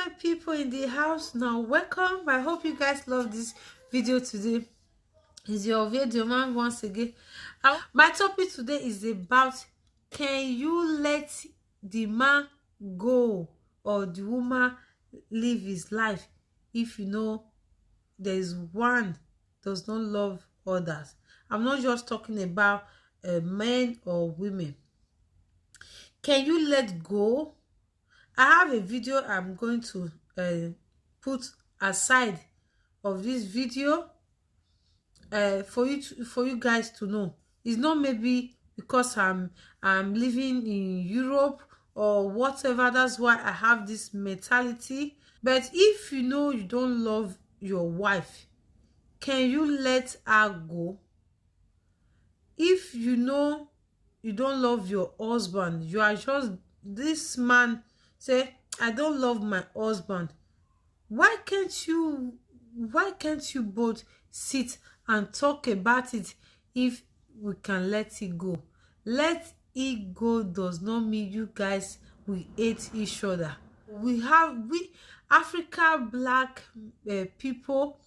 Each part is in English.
my people in the house, now welcome. I hope you guys love this video today. Is your video man once again. My topic today is about, can you let the man go or the woman live his life if you know there's one does not love others? I'm not just talking about men or women. Can you let go? I have a video I'm going to put aside of this video for you guys to know. It's not maybe because I'm living in Europe or whatever, that's why I have this mentality. But if you know you don't love your wife, can you let her go? If you know you don't love your husband, you are just this man say, I don't love my husband. Why can't you both sit and talk about it? If we can let it go. Let it go does not mean you guys will hate each other. We Africa black people,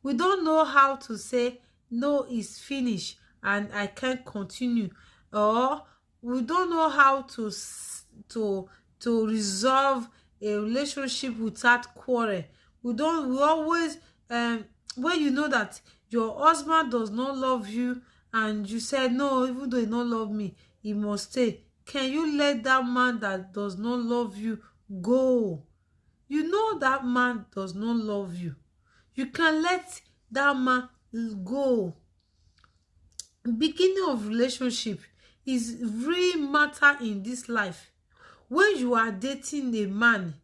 we don't know how to say no, it's finished and I can't continue, or we don't know how to resolve a relationship without quarrel. We always when you know that your husband does not love you and you said no, even though he don't love me, he must stay. Can you let that man that does not love you go? You know that man does not love you. You can let that man go. Beginning of relationship is really matter in this life. When you are dating a man,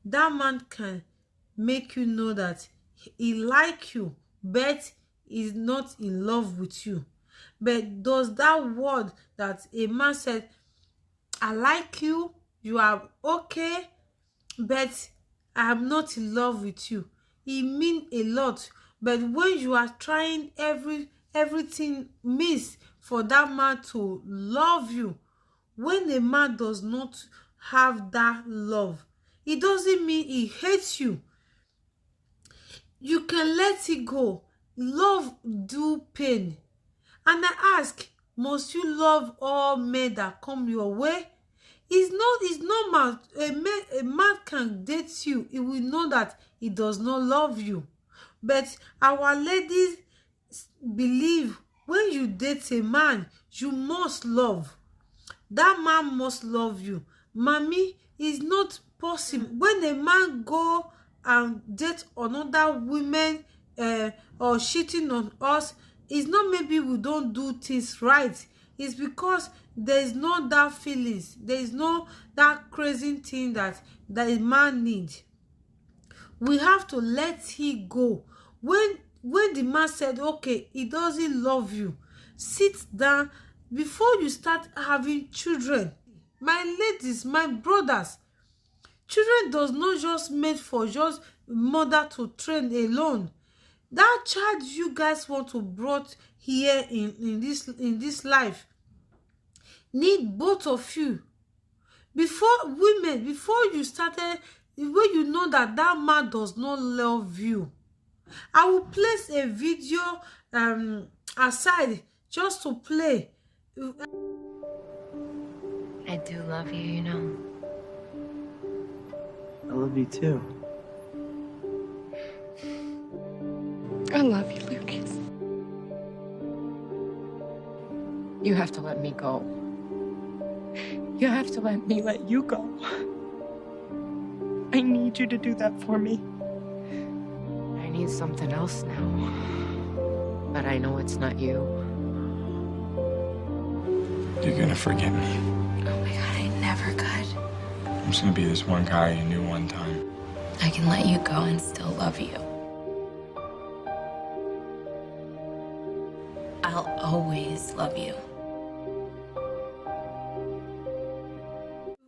that man can make you know that he like you, but he's not in love with you. But does that word that a man said, I like you, you are okay, but I am not in love with you, it means a lot. But when you are trying everything means for that man to love you, when a man does not have that love, it doesn't mean he hates you. You can let it go. Love do pain. And I ask, must you love all men that come your way? It's normal. A man can date you. He will know that he does not love you. But our ladies believe when you date a man, you must love. That man must love you. Mommy, is not possible. When a man go and date another woman or cheating on us, it's not maybe we don't do things right. It's because there is no that feelings. There is no that crazy thing that a man needs. We have to let he go. When the man said, okay, he doesn't love you, sit down before you start having children. My ladies, my brothers, children does not just made for just mother to train alone. That child you guys want to brought here in this life need both of you. Before you started, when you know that man does not love you, I will place a video aside just to play. I do love you, you know. I love you too. I love you, Lucas. You have to let me go. You have to let me let you go. I need you to do that for me. I need something else now. But I know it's not you. You're gonna forget me. Oh my God, I never could. I'm just gonna be this one guy you knew one time. I can let you go and still love you. I'll always love you.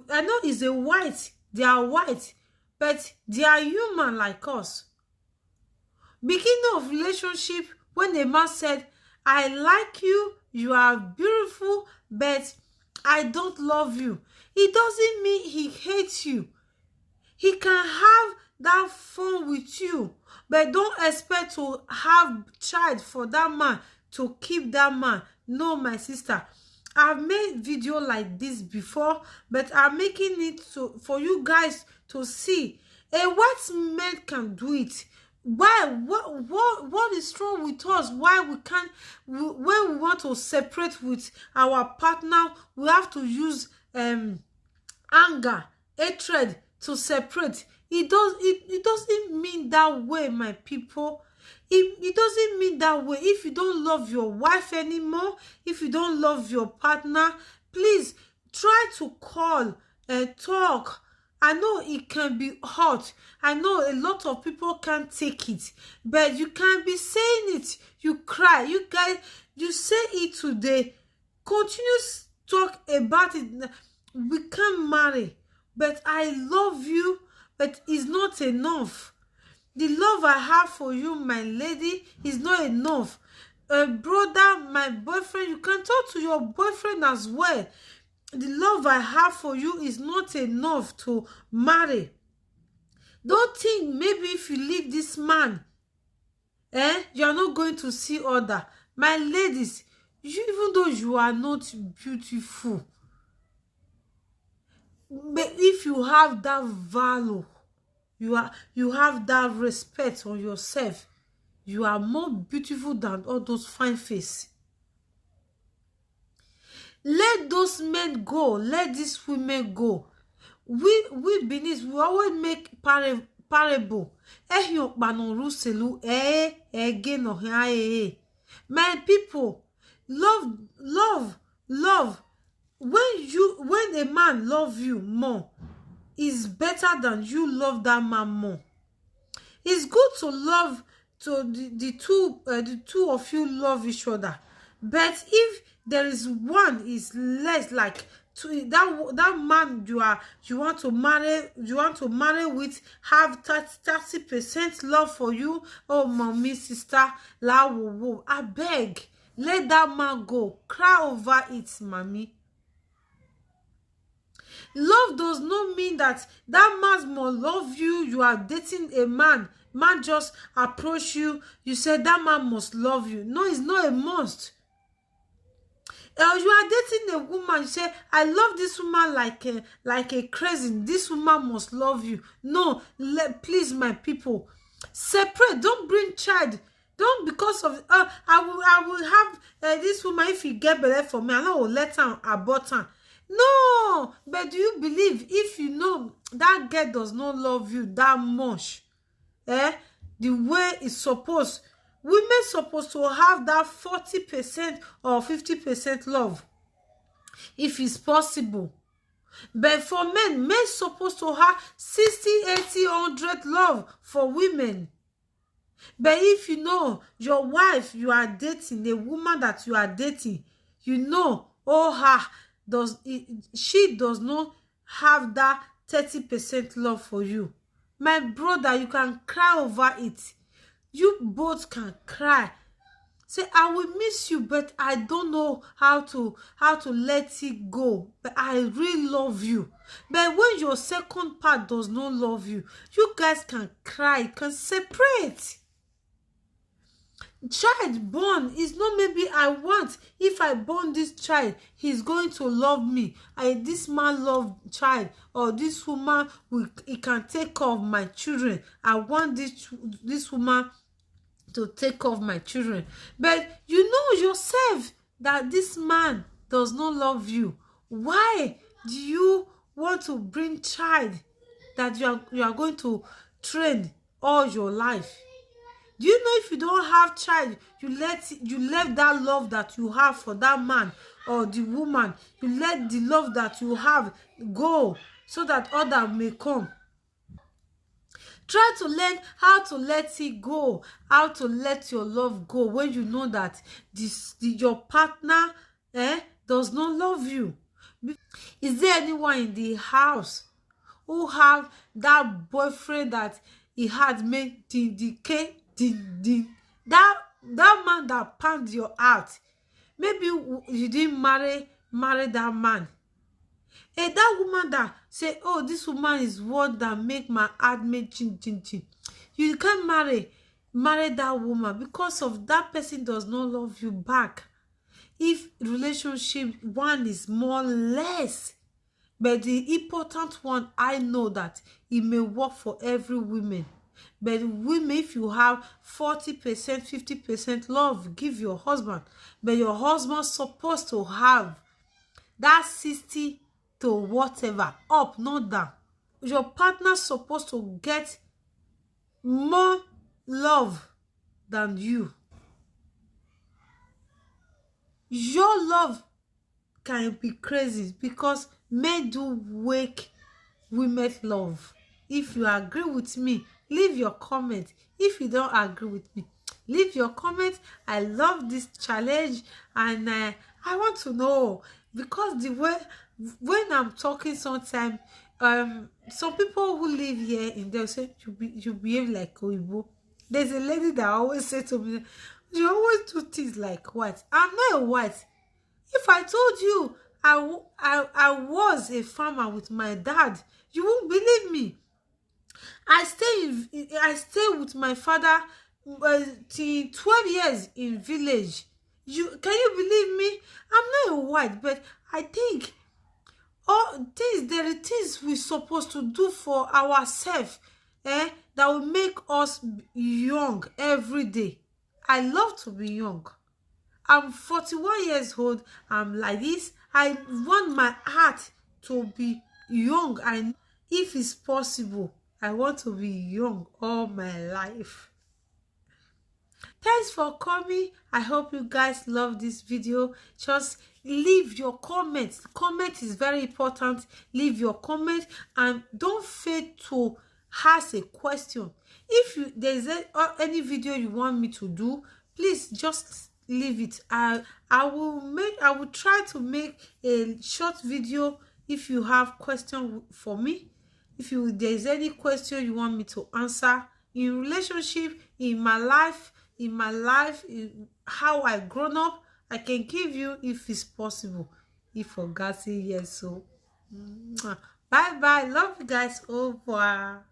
I know it's a white, they are white, but they are human like us. Beginning of relationship, when a man said, I like you, you are beautiful, but I don't love you, it doesn't mean he hates you. He can have that fun with you, but don't expect to have child for that man, to keep that man. No, my sister, I've made video like this before, but I'm making it for you guys to see a white man can do it. Why? What is wrong with us? Why we can't? When we want to separate with our partner, we have to use anger, hatred to separate. It doesn't mean that way, my people. It doesn't mean that way. If you don't love your wife anymore, if you don't love your partner, please try to call and talk. I know it can be hot. I know a lot of people can't take it, but you can't be saying it. You cry. You guys, you say it today. Continue talk about it. We can't marry, but I love you, but it's not enough. The love I have for you, my lady, is not enough. Brother, my boyfriend, you can talk to your boyfriend as well. The love I have for you is not enough to marry. Don't think maybe if you leave this man, you are not going to see other. My ladies, even though you are not beautiful, but if you have that value, you have that respect on yourself, you are more beautiful than all those fine faces. Let those men go. Let these women go. We Benis, we always make parable. My people, love. When a man love you more, is better than you love that man more. It's good to love, to the two of you love each other, but if there is one is less, like that man you want to marry with have 30% love for you, oh mommy, sister, I beg, let that man go. Cry over it, mommy. Love does not mean that man must love you. You are dating a man just approach you, you say that man must love you. No, it's not a must. You are dating a woman, you say, I love this woman like a crazy. This woman must love you. No, please, my people, separate. Don't bring child. Don't, because of I will have this woman, if you get better for me, I will let her abort her. No, but do you believe, if you know that girl does not love you that much, the way it's supposed, women supposed to have that 40% or 50% love, if it's possible. But for men supposed to have 60, 80, 100 love for women. But if you know your wife, you are dating, the woman that you are dating, you know, she does not have that 30% love for you. My brother, you can cry over it. You both can cry. Say, I will miss you, but I don't know how to let it go. But I really love you. But when your second part does not love you, you guys can cry, can separate. Child born is not maybe I want, if I born this child, he's going to love me. This man love child, or this woman he can take care of my children. I want this woman to take care of my children. But you know yourself that this man does not love you. Why do you want to bring child that you are going to train all your life? Do you know, if you don't have child, you left that love that you have for that man or the woman, you let the love that you have go so that other may come. Try to learn how to let it go, how to let your love go when you know that your partner does not love you. Is there anyone in the house who have that boyfriend that he had made that man that pound your heart? Maybe you didn't marry that man. And that woman that say, oh, this woman is what that make my heart make chin chin chin. You can't marry that woman because of that person does not love you back. If relationship one is more or less, but the important one, I know that it may work for every woman. But women, if you have 40%, 50% love, give your husband. But your husband supposed to have that 60 to whatever, up, not down. Your partner supposed to get more love than you. Your love can be crazy because men do wake women love. If you agree with me, leave your comment. If you don't agree with me, leave your comment. I love this challenge, and I want to know, because the way when I'm talking sometimes, some people who live here in there say you behave like Oyibo. There's a lady that always say to me, you always do things like white. I'm not a white. If I told you I was a farmer with my dad, you won't believe me. I stay with my father till 12 years in village. Can you believe me? I'm not a white, but I think all things, there are things we're supposed to do for ourselves, that will make us young every day. I love to be young. I'm 41 years old. I'm like this. I want my heart to be young, and if it's possible, I want to be young all my life. Thanks for coming. I hope you guys love this video. Just leave your comments. Comment is very important. Leave your comment, and don't fail to ask a question. If there's any video you want me to do, please just leave it. I will try to make a short video if you have question for me. If there's any question you want me to answer in relationship, in my life, in how I grown up, I can give you if it's possible. If for God say yes, so bye bye. Love you guys. Au revoir.